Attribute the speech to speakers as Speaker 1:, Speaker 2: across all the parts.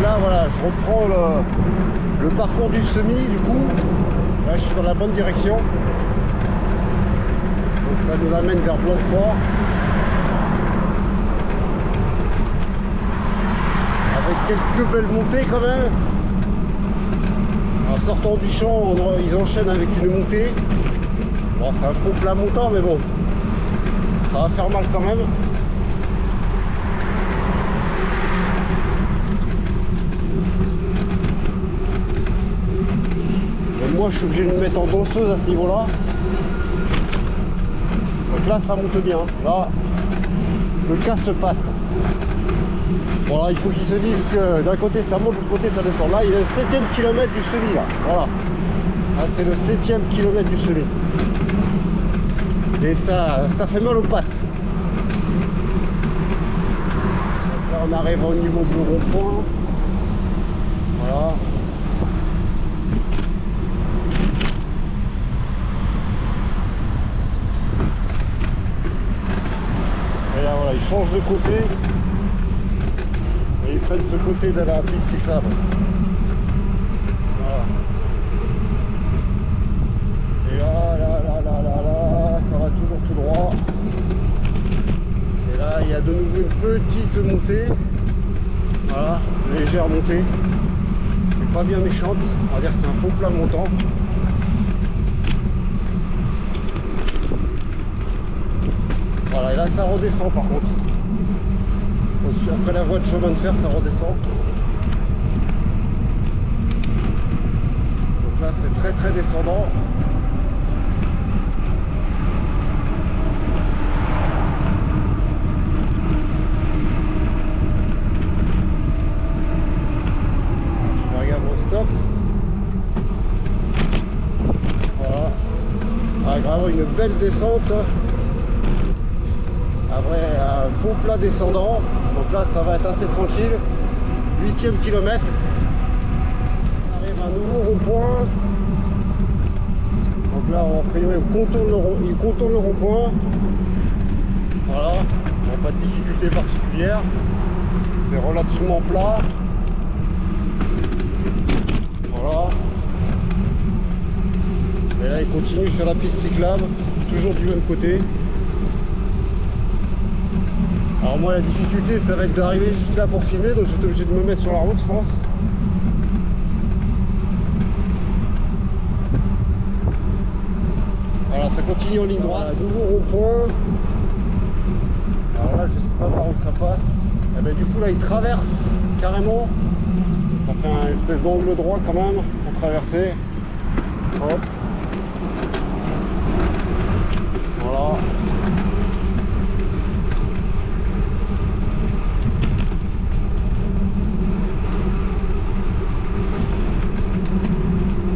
Speaker 1: là voilà, je reprends le parcours du semi du coup. Là je suis dans la bonne direction. Donc ça nous amène vers Blanquefort. Avec quelques belles montées quand même. En sortant du champ, ils enchaînent avec une montée. Bon, c'est un faux plat montant, mais bon, ça va faire mal quand même. Et moi, je suis obligé de me mettre en danseuse à ce niveau-là. Donc là, ça monte bien. Là, le casse-pattes. Bon, là, il faut qu'ils se disent que d'un côté ça monte, de l'autre côté ça descend. Là, il y a le 7e kilomètre du semi, là. Voilà. Là, c'est le 7e kilomètre du semi. Et ça fait mal aux pattes. Donc là, on arrive au niveau du rond-point. Voilà. Et là, voilà, ils changent de côté. Et ils prennent ce côté de la piste cyclable. Voilà. Et là, ça va toujours tout droit. Et là, il y a de nouveau une petite montée. Voilà, légère montée. C'est pas bien méchante. On va dire que c'est un faux plat montant. Voilà, et là, ça redescend par contre. Après la voie de chemin de fer, ça redescend. Donc là, c'est très très descendant. Je fais regarde au stop. Voilà. Ah, vraiment une belle descente. Après un faux plat descendant. Donc là ça va être assez tranquille. 8e kilomètre. On arrive à un nouveau rond-point. Donc là on contourne le rond-point. Voilà. Bon, pas de difficulté particulière. C'est relativement plat. Voilà. Et là il continue sur la piste cyclable. Toujours du même côté. Alors moi la difficulté ça va être d'arriver juste là pour filmer, donc je suis obligé de me mettre sur la route je pense. Voilà, ça continue en ligne droite, nouveau rond-point. Alors là je sais pas par où ça passe. Et ben, du coup là il traverse carrément. Ça fait un espèce d'angle droit quand même pour traverser. Hop. Voilà.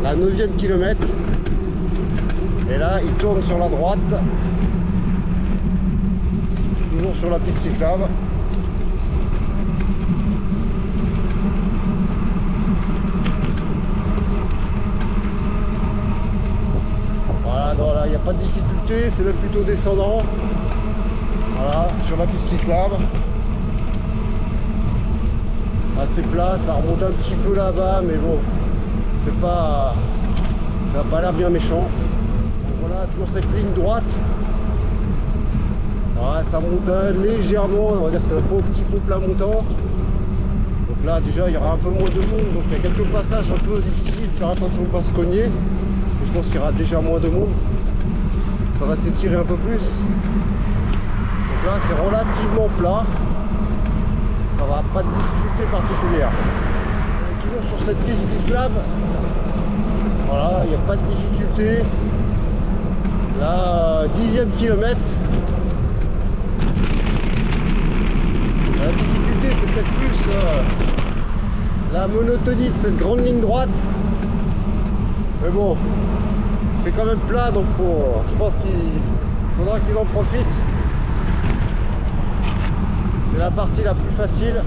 Speaker 1: La 9e kilomètre. Et là, il tourne sur la droite. Toujours sur la piste cyclable. Voilà, là, il n'y a pas de difficulté, c'est même plutôt descendant. Voilà, sur la piste cyclable. Assez plat, ça remonte un petit peu là-bas, mais bon. Ça n'a pas l'air bien méchant. Donc voilà, toujours cette ligne droite. Voilà, ça monte légèrement, on va dire que c'est un petit faux plat montant. Donc là déjà il y aura un peu moins de monde, donc il y a quelques passages un peu difficiles, faire attention de ne pas se cogner. Je pense qu'il y aura déjà moins de monde. Ça va s'étirer un peu plus. Donc là c'est relativement plat. Ça va, pas de difficulté particulière. Toujours sur cette piste cyclable. Voilà, il n'y a pas de difficulté. Là, 10e kilomètre. La difficulté, c'est peut-être plus la monotonie de cette grande ligne droite. Mais bon, c'est quand même plat, donc je pense qu'il faudra qu'ils en profitent. C'est la partie la plus facile.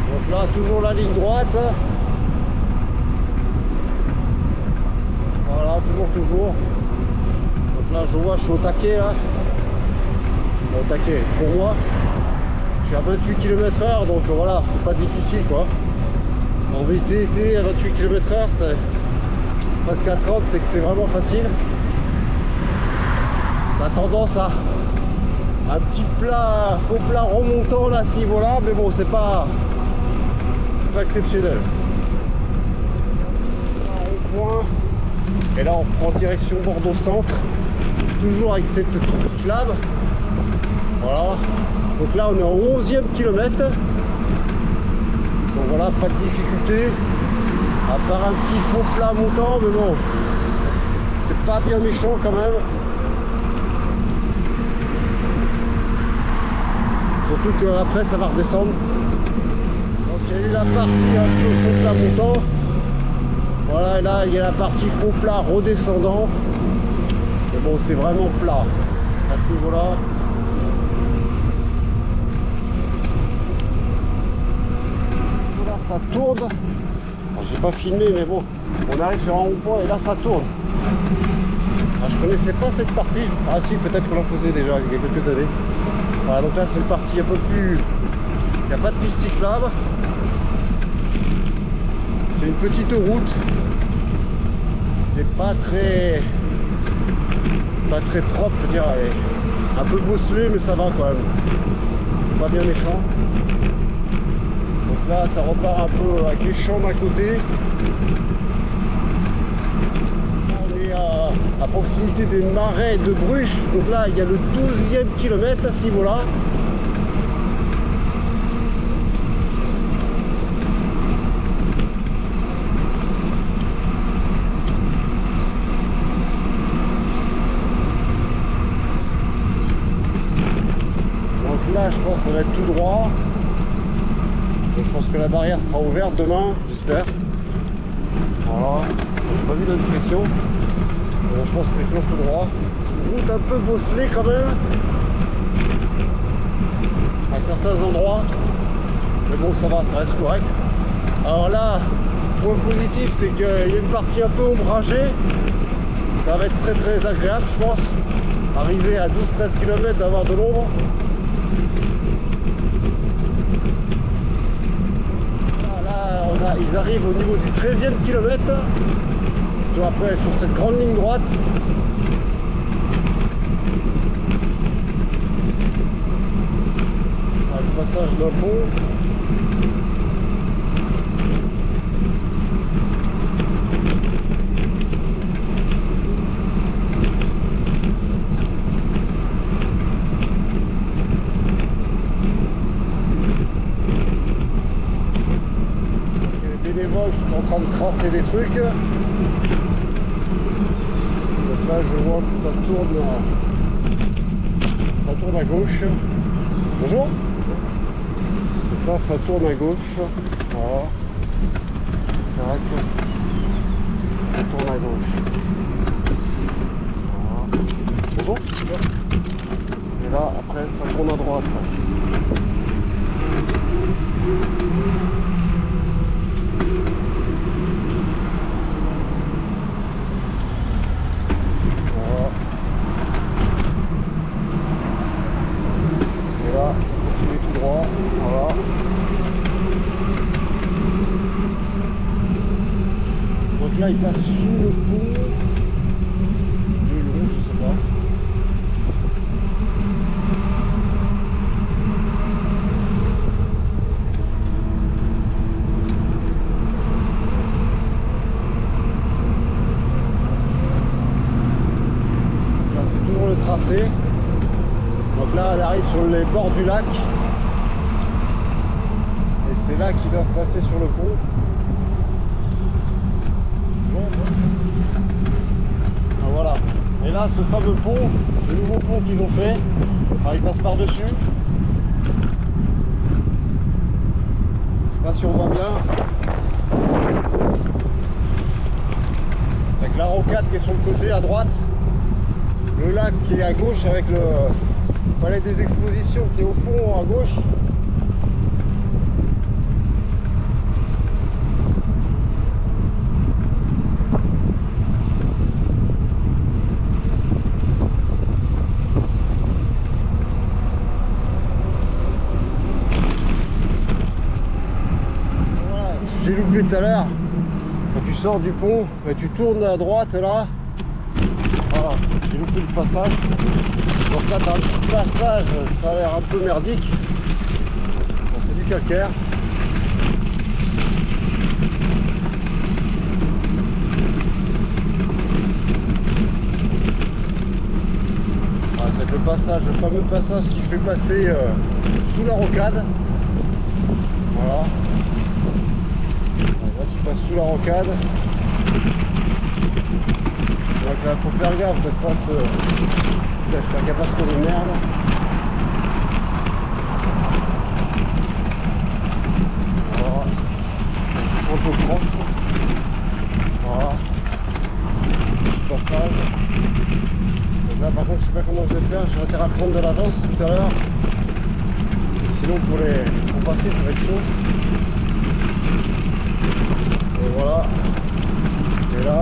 Speaker 1: Donc là, toujours la ligne droite. Voilà, toujours. Donc là, je vois, je suis au taquet là. au taquet. Pour moi, je suis à 28 km/h, donc voilà, c'est pas difficile quoi. En VTT à 28 km/h, c'est presque à 30, c'est que c'est vraiment facile. Ça a tendance à un petit plat, faux plat remontant là, si voilà, mais bon, c'est pas exceptionnel. Là, on point, et là on prend direction Bordeaux Centre, toujours avec cette piste cyclable. Voilà. Donc là on est au 11e kilomètre. Donc voilà, pas de difficulté. À part un petit faux plat montant, mais bon, c'est pas bien méchant quand même. Surtout qu'après ça va redescendre. Donc il y a eu la partie un peu faux plat montant. Voilà, et là il y a la partie faux plat redescendant. Mais bon, c'est vraiment plat à ce niveau-là. Là ça tourne. J'ai pas filmé, mais bon, on arrive sur un rond-point et là ça tourne. Alors, je connaissais pas cette partie. Ah si, peut-être qu'on en faisait déjà il y a quelques années. Voilà, donc là c'est une partie un peu plus... Il n'y a pas de piste cyclable. C'est une petite route. C'est pas très propre, je veux dire, elle est un peu bosselée, mais ça va quand même. C'est pas bien méchant. Donc là ça repart un peu avec les champs d'un côté. On est à proximité des marais de Bruges. Donc là il y a le 12e kilomètre à ce niveau là. Donc là je pense que ça va être tout droit. Donc, je pense que la barrière sera ouverte demain, j'espère. Voilà, j'ai pas vu l'indication. Je pense que c'est toujours tout droit. Une route un peu bosselée quand même, à certains endroits. Mais bon, ça va, ça reste correct. Alors là, point positif, c'est qu'il y a une partie un peu ombragée. Ça va être très très agréable, je pense. Arriver à 12-13 km d'avoir de l'ombre. Ils arrivent au niveau du 13e kilomètre. Après sur cette grande ligne droite. Le passage d'un pont. Qui sont en train de tracer des trucs. Donc là je vois que ça tourne à gauche. Bonjour. Donc là ça tourne à gauche. Voilà. Tac. Ça tourne à gauche. Voilà. Bonjour. Et là après ça tourne à droite. Là il passe sous le pont de long, je sais pas. Là c'est toujours le tracé. Donc là elle arrive sur les bords du lac. Et c'est là qu'ils doivent passer sur le pont. Ah, voilà. Et là, ce fameux pont, le nouveau pont qu'ils ont fait, il passe par-dessus. Je sais pas si on voit bien. Avec la rocade qui est sur le côté à droite. Le lac qui est à gauche avec le palais des expositions qui est au fond à gauche. plus tout à l'heure, quand tu sors du pont, bah, tu tournes à droite là. Voilà, j'ai loupé le passage. Donc là, t'as un petit passage, ça a l'air un peu merdique. Bon, c'est du calcaire. Ah, c'est le passage, le fameux passage qui fait passer sous la rocade. Voilà. Là, tu passes sous la rocade. Donc là, faut faire gaffe de pas se... J'espère qu'il n'y a pas trop de merde. Voilà. C'est un peu crosse. Voilà. Petit passage. Donc là, par contre, je sais pas comment je vais faire. J'ai intérêt à prendre de l'avance tout à l'heure. Sinon, pour passer, ça va être chaud. Et voilà. Et là,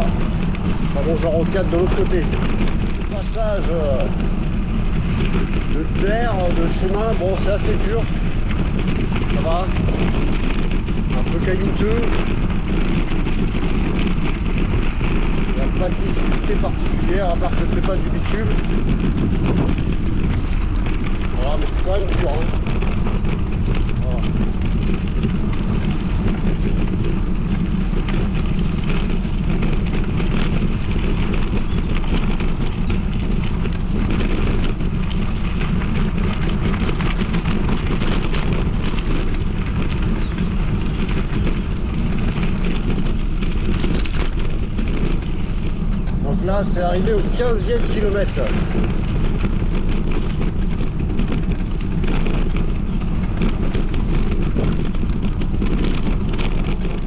Speaker 1: ça longe la rocade de l'autre côté. Passage de terre, de chemin, bon c'est assez dur, ça va, un peu caillouteux, il n'y a pas de difficulté particulière à part que c'est pas du bitume, voilà, mais c'est quand même dur, hein. Voilà. Là, c'est arrivé au 15e kilomètre.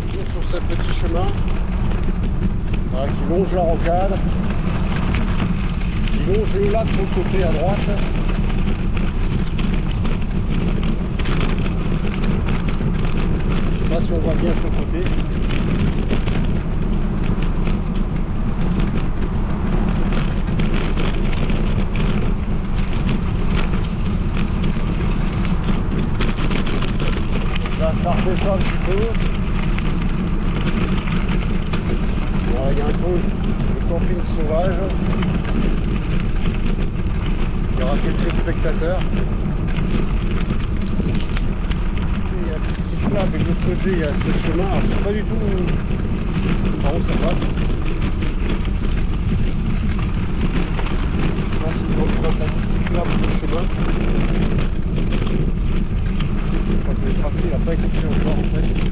Speaker 1: Toujours sur ce petit chemin, voilà, qui longe la rocade, qui longe le lac sur le côté à droite. Je sais pas si on voit bien sur le côté. Ça redescend un petit peu. Voilà, il y a un peu le camping sauvage. Il y aura quelques spectateurs. Et il y a un petit cyclable et de l'autre côté il y a ce chemin. Alors, je ne sais pas du tout par où ça passe. Je ne sais pas s'ils ont fait un petit cyclable de chemin. Le tracé n'a pas été fait encore en fait.